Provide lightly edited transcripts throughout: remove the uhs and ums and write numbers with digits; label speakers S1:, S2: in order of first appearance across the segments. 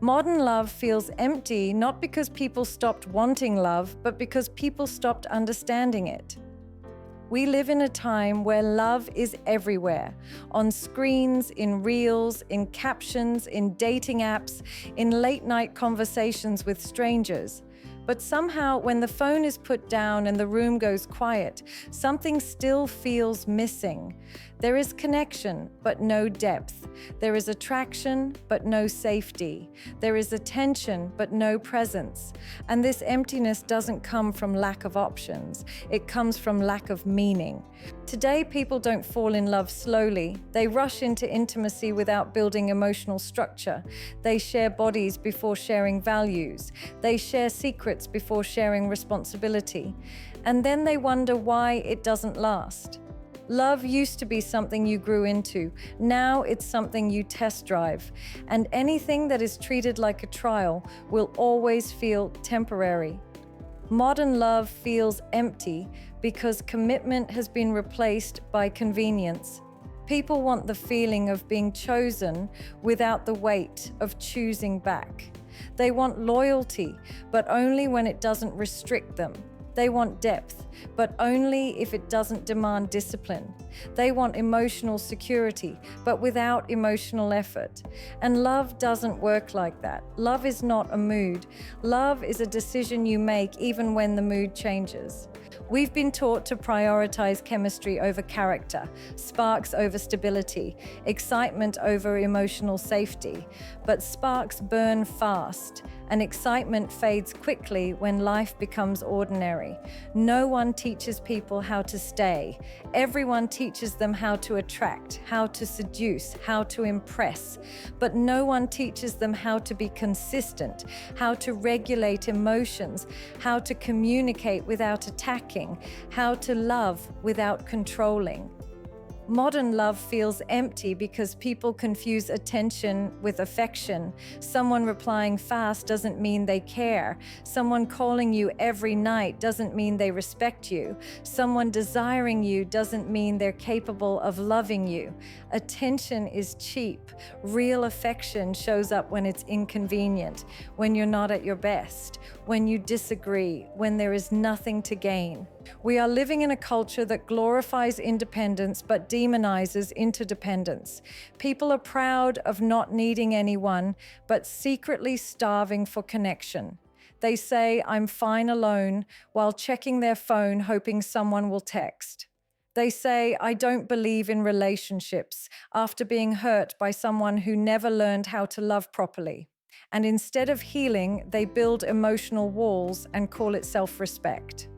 S1: Modern love feels empty not because people stopped wanting love, but because people stopped understanding it. We live in a time where love is everywhere, on screens, in reels, in captions, in dating apps, in late-night conversations with strangers. But somehow, when the phone is put down and the room goes quiet, something still feels missing. There is connection, but no depth. There is attraction, but no safety. There is attention, but no presence. And this emptiness doesn't come from lack of options. It comes from lack of meaning. Today, people don't fall in love slowly. They rush into intimacy without building emotional structure. They share bodies before sharing values. They share secrets before sharing responsibility. And then they wonder why it doesn't last. Love used to be something you grew into. Now it's something you test drive. And anything that is treated like a trial will always feel temporary. Modern love feels empty because commitment has been replaced by convenience. People want the feeling of being chosen without the weight of choosing back. They want loyalty, but only when it doesn't restrict them. They want depth, but only if it doesn't demand discipline. They want emotional security, but without emotional effort. And love doesn't work like that. Love is not a mood. Love is a decision you make even when the mood changes. We've been taught to prioritize chemistry over character, sparks over stability, excitement over emotional safety. But sparks burn fast, and excitement fades quickly when life becomes ordinary. No one teaches people how to stay. Everyone teaches them how to attract, how to seduce, how to impress. But no one teaches them how to be consistent, how to regulate emotions, how to communicate without attacking, how to love without controlling. Modern love feels empty because people confuse attention with affection. Someone replying fast doesn't mean they care. Someone calling you every night doesn't mean they respect you. Someone desiring you doesn't mean they're capable of loving you. Attention is cheap. Real affection shows up when it's inconvenient, when you're not at your best, when you disagree, when there is nothing to gain. We are living in a culture that glorifies independence but demonizes interdependence. People are proud of not needing anyone, but secretly starving for connection. They say, "I'm fine alone," while checking their phone hoping someone will text. They say, "I don't believe in relationships," after being hurt by someone who never learned how to love properly. And instead of healing, they build emotional walls and call it self-respect.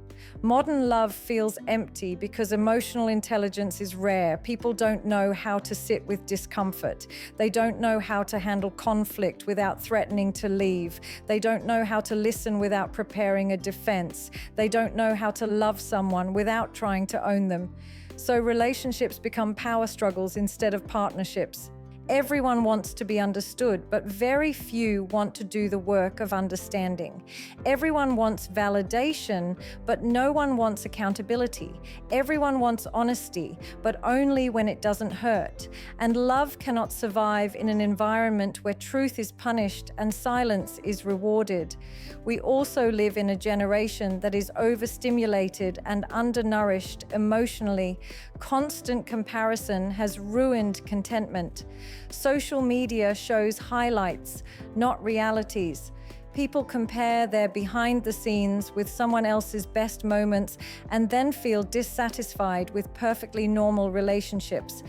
S1: Modern love feels empty because emotional intelligence is rare. People don't know how to sit with discomfort. They don't know how to handle conflict without threatening to leave. They don't know how to listen without preparing a defense. They don't know how to love someone without trying to own them. So relationships become power struggles instead of partnerships. Everyone wants to be understood, but very few want to do the work of understanding. Everyone wants validation, but no one wants accountability. Everyone wants honesty, but only when it doesn't hurt. And love cannot survive in an environment where truth is punished and silence is rewarded. We also live in a generation that is overstimulated and undernourished emotionally. Constant comparison has ruined contentment. Social media shows highlights, not realities. People compare their behind the scenes with someone else's best moments and then feel dissatisfied with perfectly normal relationships.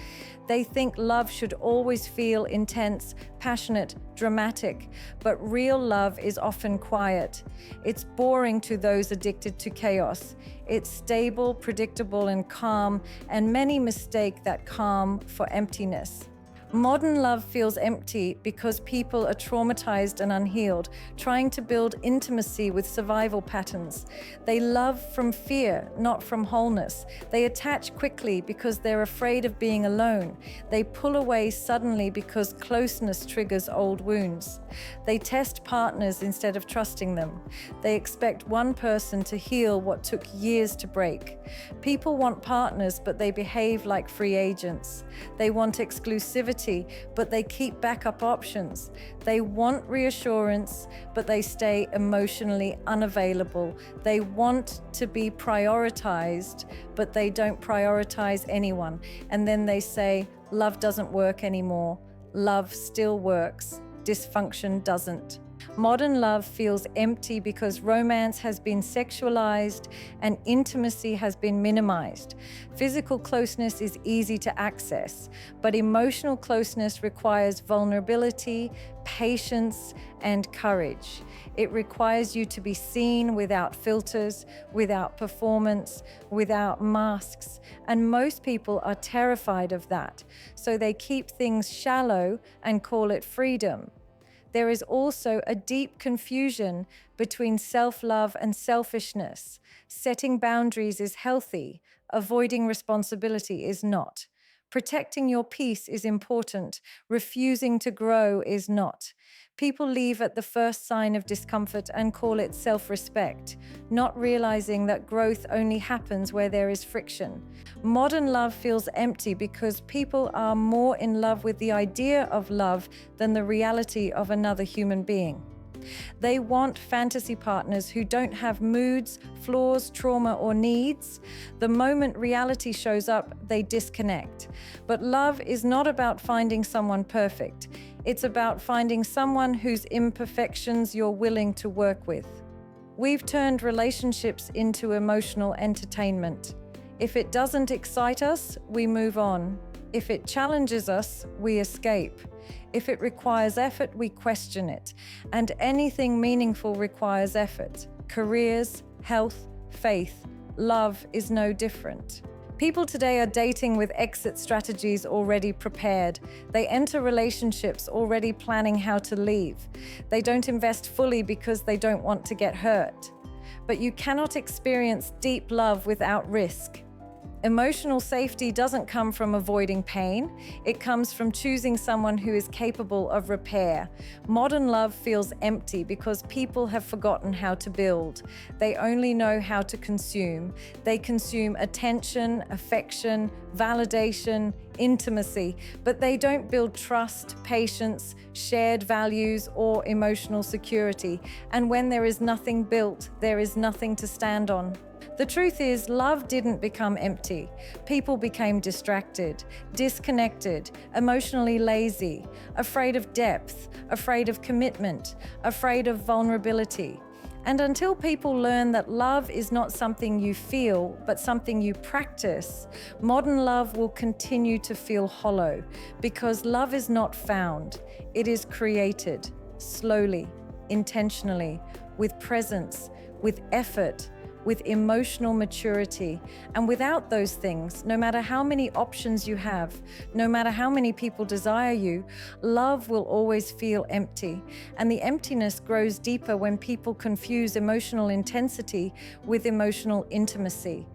S1: They think love should always feel intense, passionate, dramatic, but real love is often quiet. It's boring to those addicted to chaos. It's stable, predictable, and calm, and many mistake that calm for emptiness. Modern love feels empty because people are traumatized and unhealed, trying to build intimacy with survival patterns. They love from fear, not from wholeness. They attach quickly because they're afraid of being alone. They pull away suddenly because closeness triggers old wounds. They test partners instead of trusting them. They expect one person to heal what took years to break. People want partners, but they behave like free agents. They want exclusivity security, but they keep backup options. They want reassurance, but they stay emotionally unavailable. They want to be prioritized, but they don't prioritize anyone. And then they say, love doesn't work anymore. Love still works. Dysfunction doesn't. Modern love feels empty because romance has been sexualized and intimacy has been minimized. Physical closeness is easy to access, but emotional closeness requires vulnerability, patience, and courage. It requires you to be seen without filters, without performance, without masks, and most people are terrified of that, so they keep things shallow and call it freedom. There is also a deep confusion between self-love and selfishness. Setting boundaries is healthy, avoiding responsibility is not. Protecting your peace is important, refusing to grow is not. People leave at the first sign of discomfort and call it self-respect, not realizing that growth only happens where there is friction. Modern love feels empty because people are more in love with the idea of love than the reality of another human being. They want fantasy partners who don't have moods, flaws, trauma, or needs. The moment reality shows up, they disconnect. But love is not about finding someone perfect. It's about finding someone whose imperfections you're willing to work with. We've turned relationships into emotional entertainment. If it doesn't excite us, we move on. If it challenges us, we escape. If it requires effort, we question it. And anything meaningful requires effort. Careers, health, faith, love is no different. People today are dating with exit strategies already prepared. They enter relationships already planning how to leave. They don't invest fully because they don't want to get hurt. But you cannot experience deep love without risk. Emotional safety doesn't come from avoiding pain. It comes from choosing someone who is capable of repair. Modern love feels empty because people have forgotten how to build. They only know how to consume. They consume attention, affection, validation, intimacy, but they don't build trust, patience, shared values, or emotional security. And when there is nothing built, there is nothing to stand on. The truth is, love didn't become empty. People became distracted, disconnected, emotionally lazy, afraid of depth, afraid of commitment, afraid of vulnerability. And until people learn that love is not something you feel, but something you practice, modern love will continue to feel hollow, because love is not found. It is created, slowly, intentionally, with presence, with effort, with emotional maturity. And without those things, no matter how many options you have, no matter how many people desire you, love will always feel empty. And the emptiness grows deeper when people confuse emotional intensity with emotional intimacy.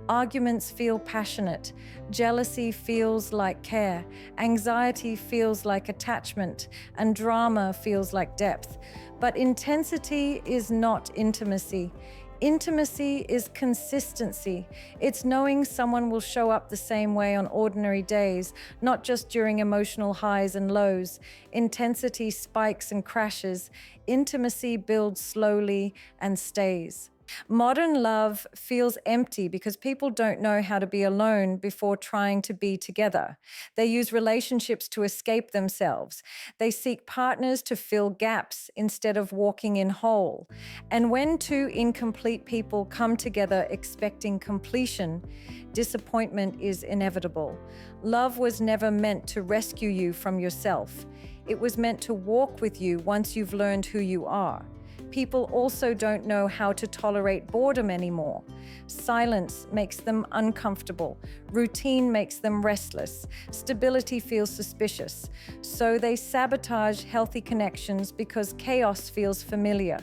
S1: Arguments feel passionate, jealousy feels like care, anxiety feels like attachment, and drama feels like depth. But intensity is not intimacy. Intimacy is consistency. It's knowing someone will show up the same way on ordinary days, not just during emotional highs and lows. Intensity spikes and crashes. Intimacy builds slowly and stays. Modern love feels empty because people don't know how to be alone before trying to be together. They use relationships to escape themselves. They seek partners to fill gaps instead of walking in whole. And when two incomplete people come together expecting completion, disappointment is inevitable. Love was never meant to rescue you from yourself. It was meant to walk with you once you've learned who you are. People also don't know how to tolerate boredom anymore. Silence makes them uncomfortable. Routine makes them restless. Stability feels suspicious. So they sabotage healthy connections because chaos feels familiar.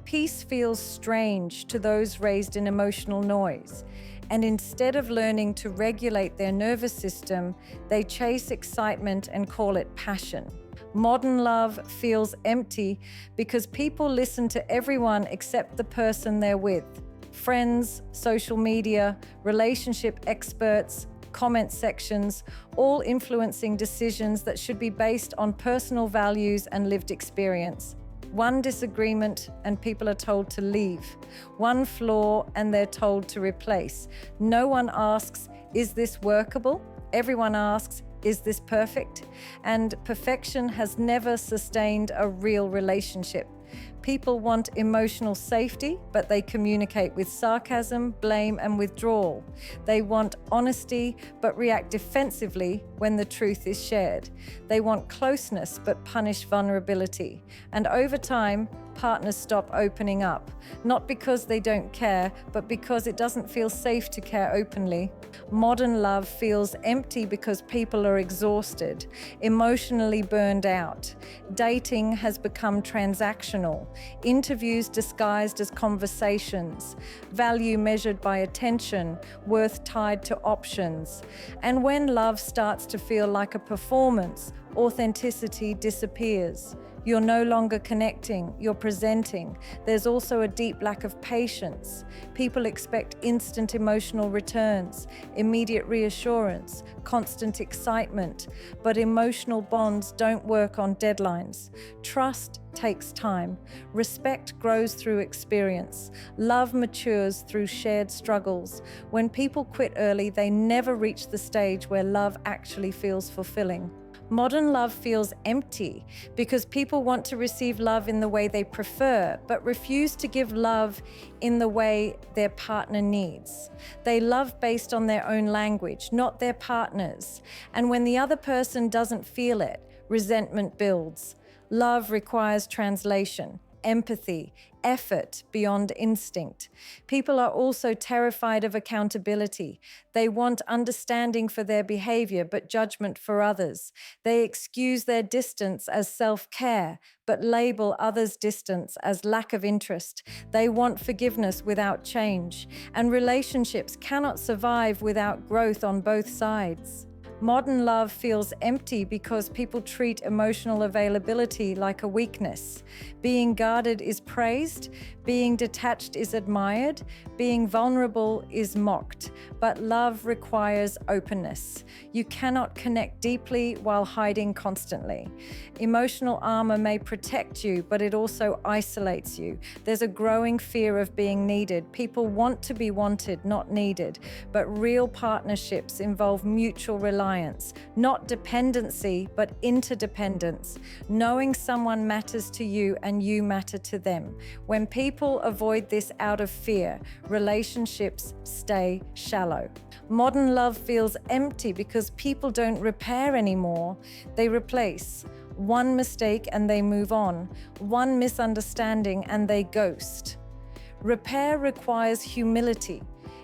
S1: Peace feels strange to those raised in emotional noise. And instead of learning to regulate their nervous system, they chase excitement and call it passion. Modern love feels empty because people listen to everyone except the person they're with. Friends, social media, relationship experts, comment sections, all influencing decisions that should be based on personal values and lived experience. One disagreement and people are told to leave. One flaw and they're told to replace. No one asks, is this workable? Everyone asks, is this perfect? And perfection has never sustained a real relationship. People want emotional safety, but they communicate with sarcasm, blame, and withdrawal. They want honesty, but react defensively when the truth is shared. They want closeness, but punish vulnerability. And over time, partners stop opening up, not because they don't care, but because it doesn't feel safe to care openly. Modern love feels empty because people are exhausted, emotionally burned out. Dating has become transactional, interviews disguised as conversations, value measured by attention, worth tied to options. And when love starts to feel like a performance, authenticity disappears. You're no longer connecting, you're presenting. There's also a deep lack of patience. People expect instant emotional returns, immediate reassurance, constant excitement, but emotional bonds don't work on deadlines. Trust takes time. Respect grows through experience. Love matures through shared struggles. When people quit early, they never reach the stage where love actually feels fulfilling. Modern love feels empty because people want to receive love in the way they prefer, but refuse to give love in the way their partner needs. They love based on their own language, not their partner's. And when the other person doesn't feel it, resentment builds. Love requires translation, empathy, effort beyond instinct. People are also terrified of accountability. They want understanding for their behavior, but judgment for others. They excuse their distance as self-care, but label others' distance as lack of interest. They want forgiveness without change, and relationships cannot survive without growth on both sides. Modern love feels empty because people treat emotional availability like a weakness. Being guarded is praised, being detached is admired, being vulnerable is mocked. But love requires openness. You cannot connect deeply while hiding constantly. Emotional armor may protect you, but it also isolates you. There's a growing fear of being needed. People want to be wanted, not needed. But real partnerships involve mutual reliance, not dependency, but interdependence. Knowing someone matters to you and you matter to them. When people avoid this out of fear, relationships stay shallow. Modern love feels empty because people don't repair anymore. They replace. One mistake and they move on. One misunderstanding and they ghost. Repair requires humility.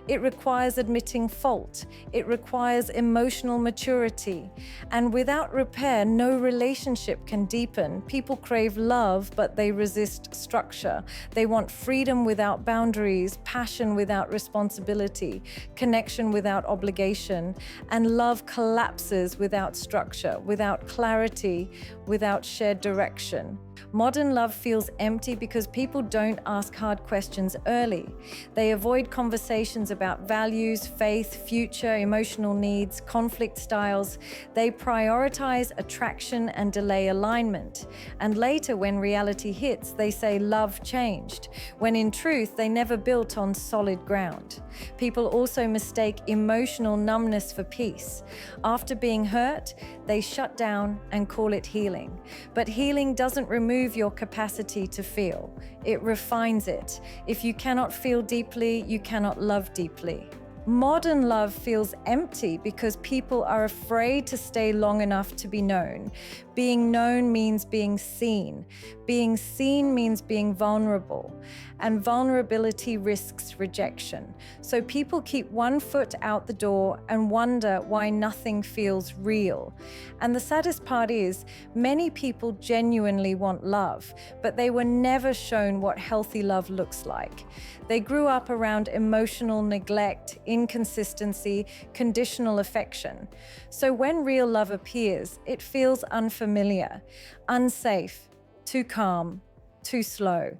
S1: It requires admitting fault. It requires emotional maturity. And without repair, no relationship can deepen. People crave love, but they resist structure. They want freedom without boundaries, passion without responsibility, connection without obligation, and love collapses without structure, without clarity, without shared direction. Modern love feels empty because people don't ask hard questions early. They avoid conversations about values, faith, future, emotional needs, conflict styles. They prioritize attraction and delay alignment. And later, when reality hits, they say love changed, when in truth, they never built on solid ground. People also mistake emotional numbness for peace. After being hurt, they shut down and call it healing. But healing doesn't remove your capacity to feel. It refines it. If you cannot feel deeply, you cannot love deeply. Modern love feels empty because people are afraid to stay long enough to be known. Being known means being seen. Being seen means being vulnerable. And vulnerability risks rejection. So people keep one foot out the door and wonder why nothing feels real. And the saddest part is, many people genuinely want love, but they were never shown what healthy love looks like. They grew up around emotional neglect, inconsistency, conditional affection. So when real love appears, it feels unfamiliar, unsafe, too calm, too slow,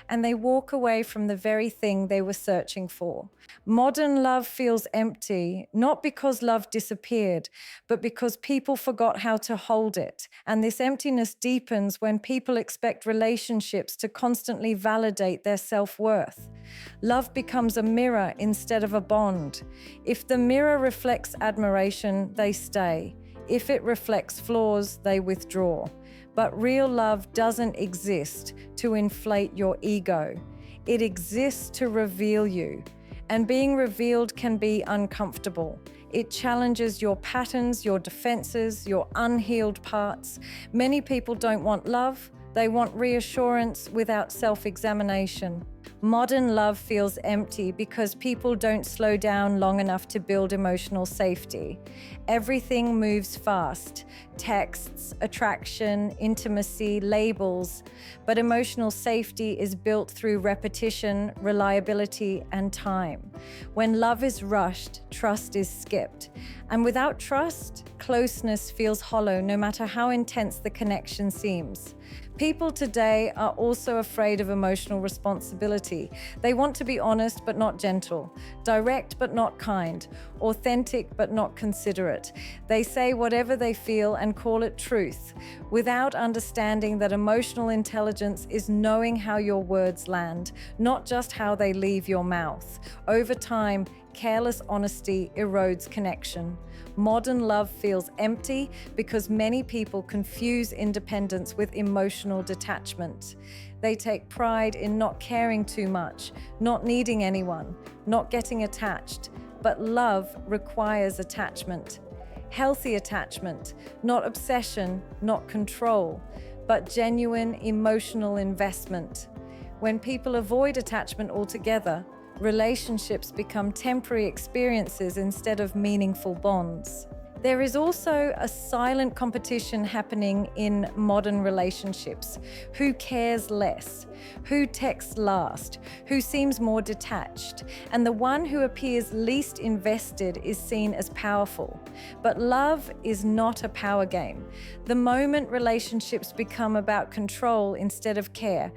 S1: and they walk away from the very thing they were searching for. Modern love feels empty, not because love disappeared, but because people forgot how to hold it. And this emptiness deepens when people expect relationships to constantly validate their self-worth. Love becomes a mirror instead of a bond. If the mirror reflects admiration, they stay. If it reflects flaws, they withdraw. But real love doesn't exist to inflate your ego. It exists to reveal you. And being revealed can be uncomfortable. It challenges your patterns, your defenses, your unhealed parts. Many people don't want love. They want reassurance without self-examination. Modern love feels empty because people don't slow down long enough to build emotional safety. Everything moves fast. Texts, attraction, intimacy, labels. But emotional safety is built through repetition, reliability, and time. When love is rushed, trust is skipped. And without trust, closeness feels hollow no matter how intense the connection seems. People today are also afraid of emotional responsibility. They want to be honest but not gentle, direct but not kind, authentic but not considerate. They say whatever they feel and call it truth, without understanding that emotional intelligence is knowing how your words land, not just how they leave your mouth. Over time, careless honesty erodes connection. Modern love feels empty because many people confuse independence with emotional detachment. They take pride in not caring too much, not needing anyone, not getting attached. But love requires attachment. Healthy attachment, not obsession, not control, but genuine emotional investment. When people avoid attachment altogether, relationships become temporary experiences instead of meaningful bonds. There is also a silent competition happening in modern relationships. Who cares less? Who texts last? Who seems more detached? And the one who appears least invested is seen as powerful. But love is not a power game. The moment relationships become about control instead of care,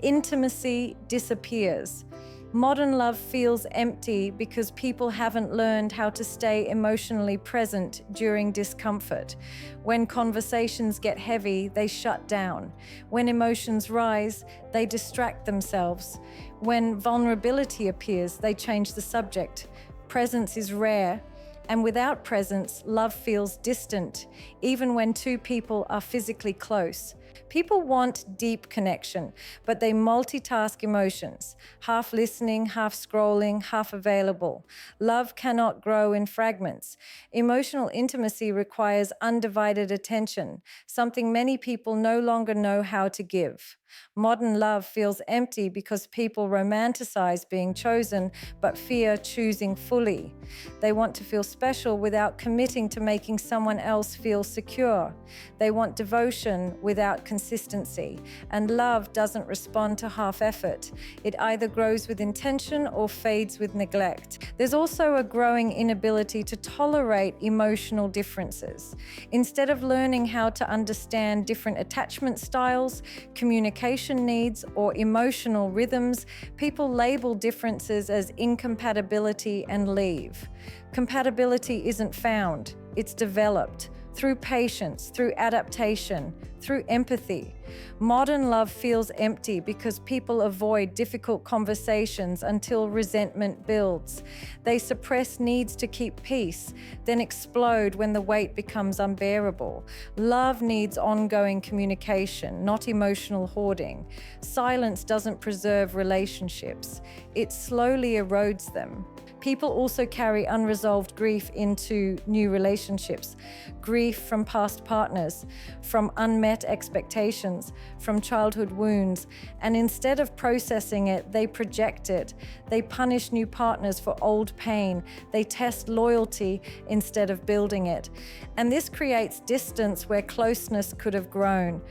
S1: intimacy disappears. Modern love feels empty because people haven't learned how to stay emotionally present during discomfort. When conversations get heavy, they shut down. When emotions rise, they distract themselves. When vulnerability appears, they change the subject. Presence is rare, and without presence, love feels distant, even when two people are physically close. People want deep connection, but they multitask emotions, half listening, half scrolling, half available. Love cannot grow in fragments. Emotional intimacy requires undivided attention, something many people no longer know how to give. Modern love feels empty because people romanticize being chosen, but fear choosing fully. They want to feel special without committing to making someone else feel secure. They want devotion without consistency, and love doesn't respond to half effort. It either grows with intention or fades with neglect. There's also a growing inability to tolerate emotional differences. Instead of learning how to understand different attachment styles, communication needs, or emotional rhythms, people label differences as incompatibility and leave. Compatibility isn't found, it's developed through patience, through adaptation, through empathy. Modern love feels empty because people avoid difficult conversations until resentment builds. They suppress needs to keep peace, then explode when the weight becomes unbearable. Love needs ongoing communication, not emotional hoarding. Silence doesn't preserve relationships, it slowly erodes them. People also carry unresolved grief into new relationships. Grief from past partners, from unmet expectations, from childhood wounds. And instead of processing it, they project it. They punish new partners for old pain. They test loyalty instead of building it. And this creates distance where closeness could have grown.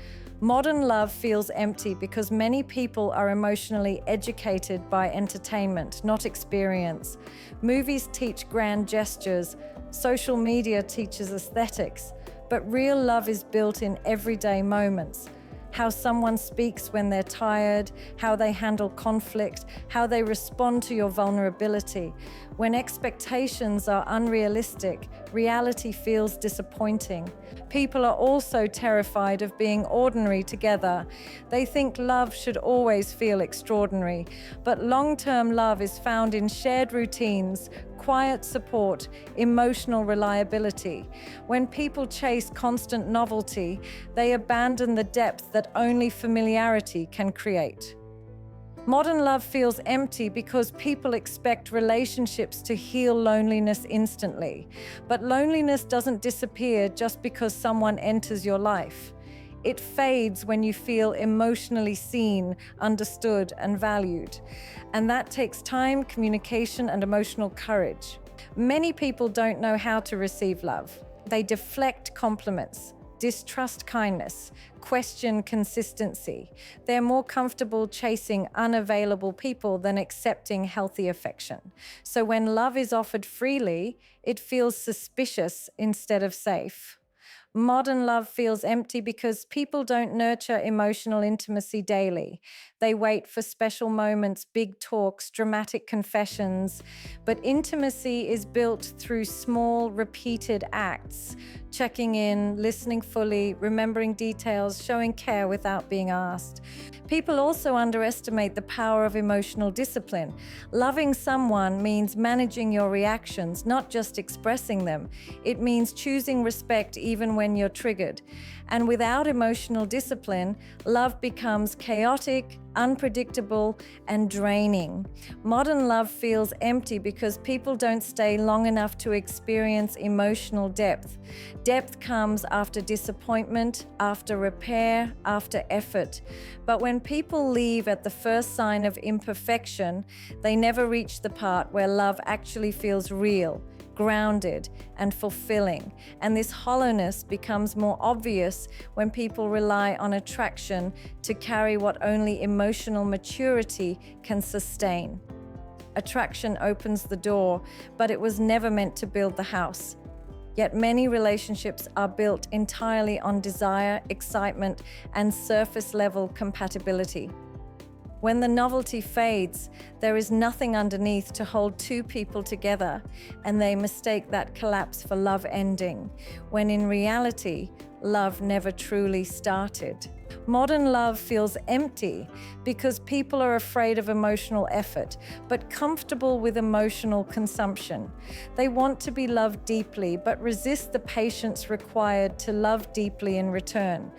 S1: Modern love feels empty because many people are emotionally educated by entertainment, not experience. Movies teach grand gestures, social media teaches aesthetics, but real love is built in everyday moments. how someone speaks when they're tired, how they handle conflict, how they respond to your vulnerability. When expectations are unrealistic, reality feels disappointing. People are also terrified of being ordinary together. They think love should always feel extraordinary, but long-term love is found in shared routines, quiet support, emotional reliability. When people chase constant novelty, they abandon the depth that only familiarity can create. Modern love feels empty because people expect relationships to heal loneliness instantly. But loneliness doesn't disappear just because someone enters your life. It fades when you feel emotionally seen, understood, and valued. And that takes time, communication, and emotional courage. Many people don't know how to receive love. They deflect compliments, distrust kindness, question consistency. They're more comfortable chasing unavailable people than accepting healthy affection. So when love is offered freely, it feels suspicious instead of safe. Modern love feels empty because people don't nurture emotional intimacy daily. They wait for special moments, big talks, dramatic confessions. But intimacy is built through small, repeated acts. Checking in, listening fully, remembering details, showing care without being asked. People also underestimate the power of emotional discipline. Loving someone means managing your reactions, not just expressing them. It means choosing respect even when you're triggered. And without emotional discipline, love becomes chaotic, unpredictable, and draining. Modern love feels empty because people don't stay long enough to experience emotional depth. Depth comes after disappointment, after repair, after effort. But when people leave at the first sign of imperfection, they never reach the part where love actually feels real, grounded, and fulfilling. And this hollowness becomes more obvious when people rely on attraction to carry what only emotional maturity can sustain. Attraction opens the door, but it was never meant to build the house. Yet many relationships are built entirely on desire, excitement, and surface-level compatibility. When the novelty fades, there is nothing underneath to hold two people together, and they mistake that collapse for love ending, when in reality, love never truly started. Modern love feels empty because people are afraid of emotional effort, but comfortable with emotional consumption. They want to be loved deeply, but resist the patience required to love deeply in return.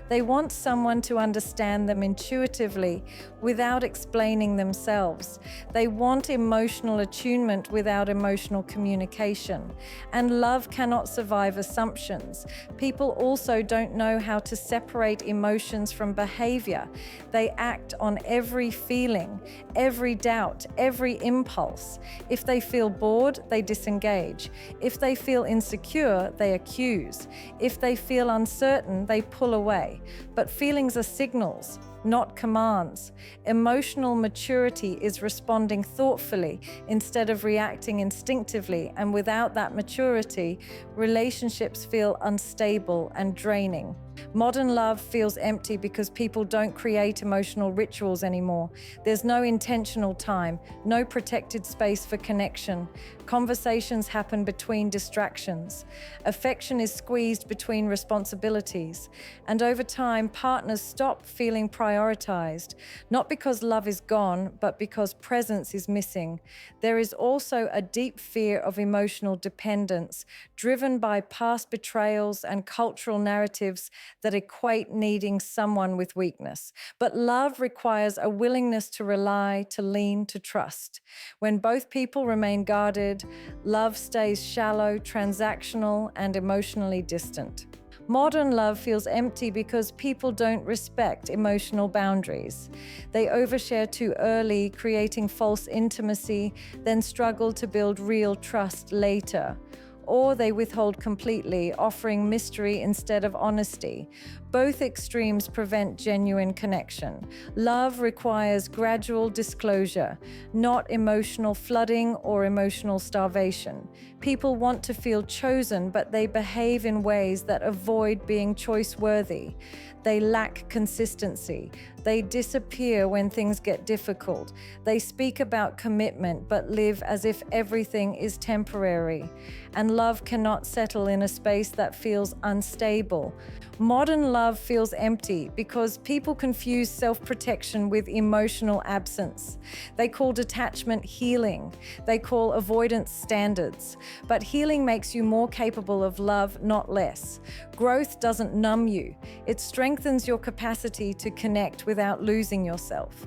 S1: They want someone to understand them intuitively without explaining themselves. They want emotional attunement without emotional communication. And love cannot survive assumptions. People also don't know how to separate emotions from behavior. They act on every feeling, every doubt, every impulse. If they feel bored, they disengage. If they feel insecure, they accuse. If they feel uncertain, they pull away. But feelings are signals, not commands. Emotional maturity is responding thoughtfully instead of reacting instinctively, and without that maturity, relationships feel unstable and draining. Modern love feels empty because people don't create emotional rituals anymore. There's no intentional time, no protected space for connection. Conversations happen between distractions. Affection is squeezed between responsibilities. And over time, partners stop feeling prioritized, not because love is gone, but because presence is missing. There is also a deep fear of emotional dependence, driven by past betrayals and cultural narratives that equate needing someone with weakness. But love requires a willingness to rely, to lean, to trust. When both people remain guarded, love stays shallow, transactional, and emotionally distant. Modern love feels empty because people don't respect emotional boundaries. They overshare too early, creating false intimacy, then struggle to build real trust later. or they withhold completely, offering mystery instead of honesty. Both extremes prevent genuine connection. Love requires gradual disclosure, not emotional flooding or emotional starvation. People want to feel chosen, but they behave in ways that avoid being choice-worthy. They lack consistency. They disappear when things get difficult. They speak about commitment, but live as if everything is temporary. And love cannot settle in a space that feels unstable. Modern love feels empty because people confuse self-protection with emotional absence. They call detachment healing. They call avoidance standards. But healing makes you more capable of love, not less. Growth doesn't numb you. It strengthens your capacity to connect without losing yourself.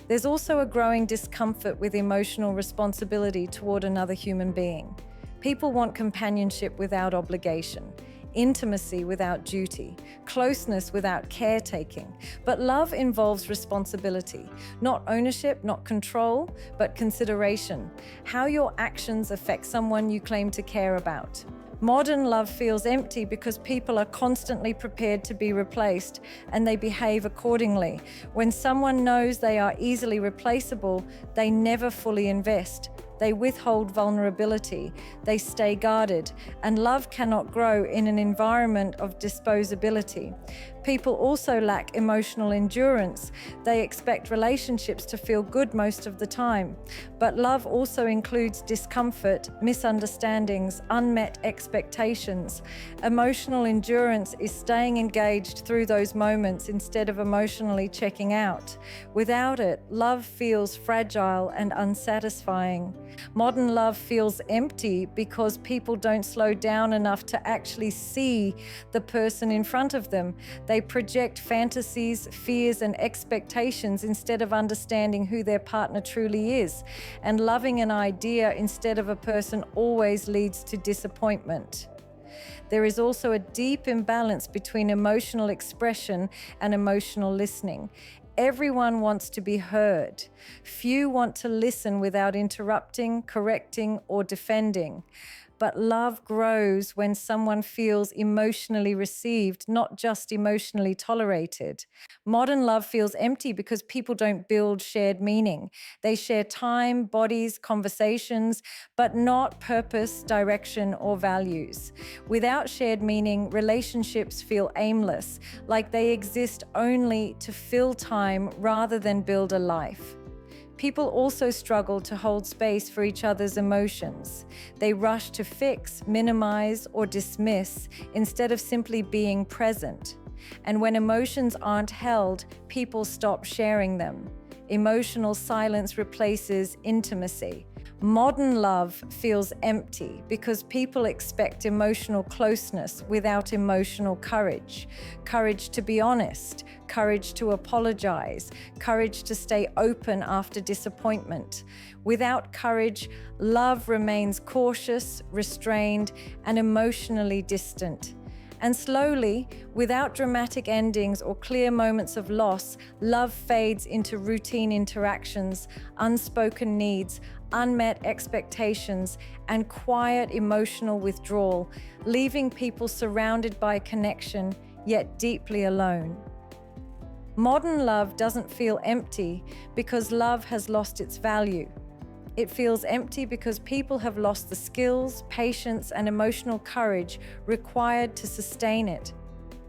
S1: There's also a growing discomfort with emotional responsibility toward another human being. People want companionship without obligation, intimacy without duty, closeness without caretaking. But love involves responsibility, not ownership, not control, but consideration. How your actions affect someone you claim to care about. Modern love feels empty because people are constantly prepared to be replaced, and they behave accordingly. When someone knows they are easily replaceable, they never fully invest. They withhold vulnerability, they stay guarded, and love cannot grow in an environment of disposability. People also lack emotional endurance. They expect relationships to feel good most of the time. But love also includes discomfort, misunderstandings, unmet expectations. Emotional endurance is staying engaged through those moments instead of emotionally checking out. Without it, love feels fragile and unsatisfying. Modern love feels empty because people don't slow down enough to actually see the person in front of them. They project fantasies, fears, and expectations instead of understanding who their partner truly is. And loving an idea instead of a person always leads to disappointment. There is also a deep imbalance between emotional expression and emotional listening. Everyone wants to be heard. Few want to listen without interrupting, correcting, or defending. But love grows when someone feels emotionally received, not just emotionally tolerated. Modern love feels empty because people don't build shared meaning. They share time, bodies, conversations, but not purpose, direction, or values. Without shared meaning, relationships feel aimless, like they exist only to fill time rather than build a life. People also struggle to hold space for each other's emotions. They rush to fix, minimize, or dismiss instead of simply being present. And when emotions aren't held, people stop sharing them. Emotional silence replaces intimacy. Modern love feels empty because people expect emotional closeness without emotional courage. Courage to be honest, courage to apologize, courage to stay open after disappointment. Without courage, love remains cautious, restrained, and emotionally distant. And slowly, without dramatic endings or clear moments of loss, love fades into routine interactions, unspoken needs, unmet expectations, and quiet emotional withdrawal, leaving people surrounded by connection, yet deeply alone. Modern love doesn't feel empty because love has lost its value. It feels empty because people have lost the skills, patience, and emotional courage required to sustain it.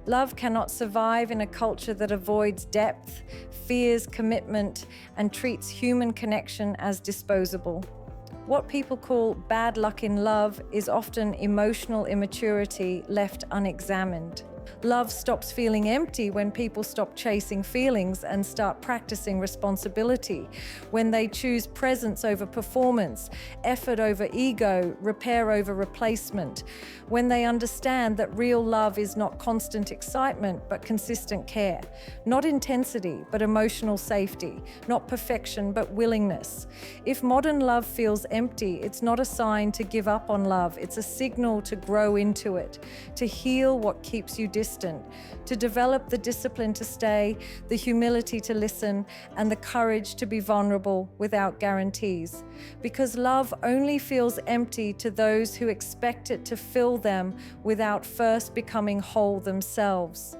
S1: Love cannot survive in a culture that avoids depth, fears commitment, and treats human connection as disposable. What people call bad luck in love is often emotional immaturity left unexamined. Love stops feeling empty when people stop chasing feelings and start practicing responsibility, when they choose presence over performance, effort over ego, repair over replacement, when they understand that real love is not constant excitement but consistent care, not intensity but emotional safety, not perfection but willingness. If modern love feels empty, it's not a sign to give up on love, it's a signal to grow into it, to heal what keeps you distant, to develop the discipline to stay, the humility to listen, and the courage to be vulnerable without guarantees. Because love only feels empty to those who expect it to fill them without first becoming whole themselves.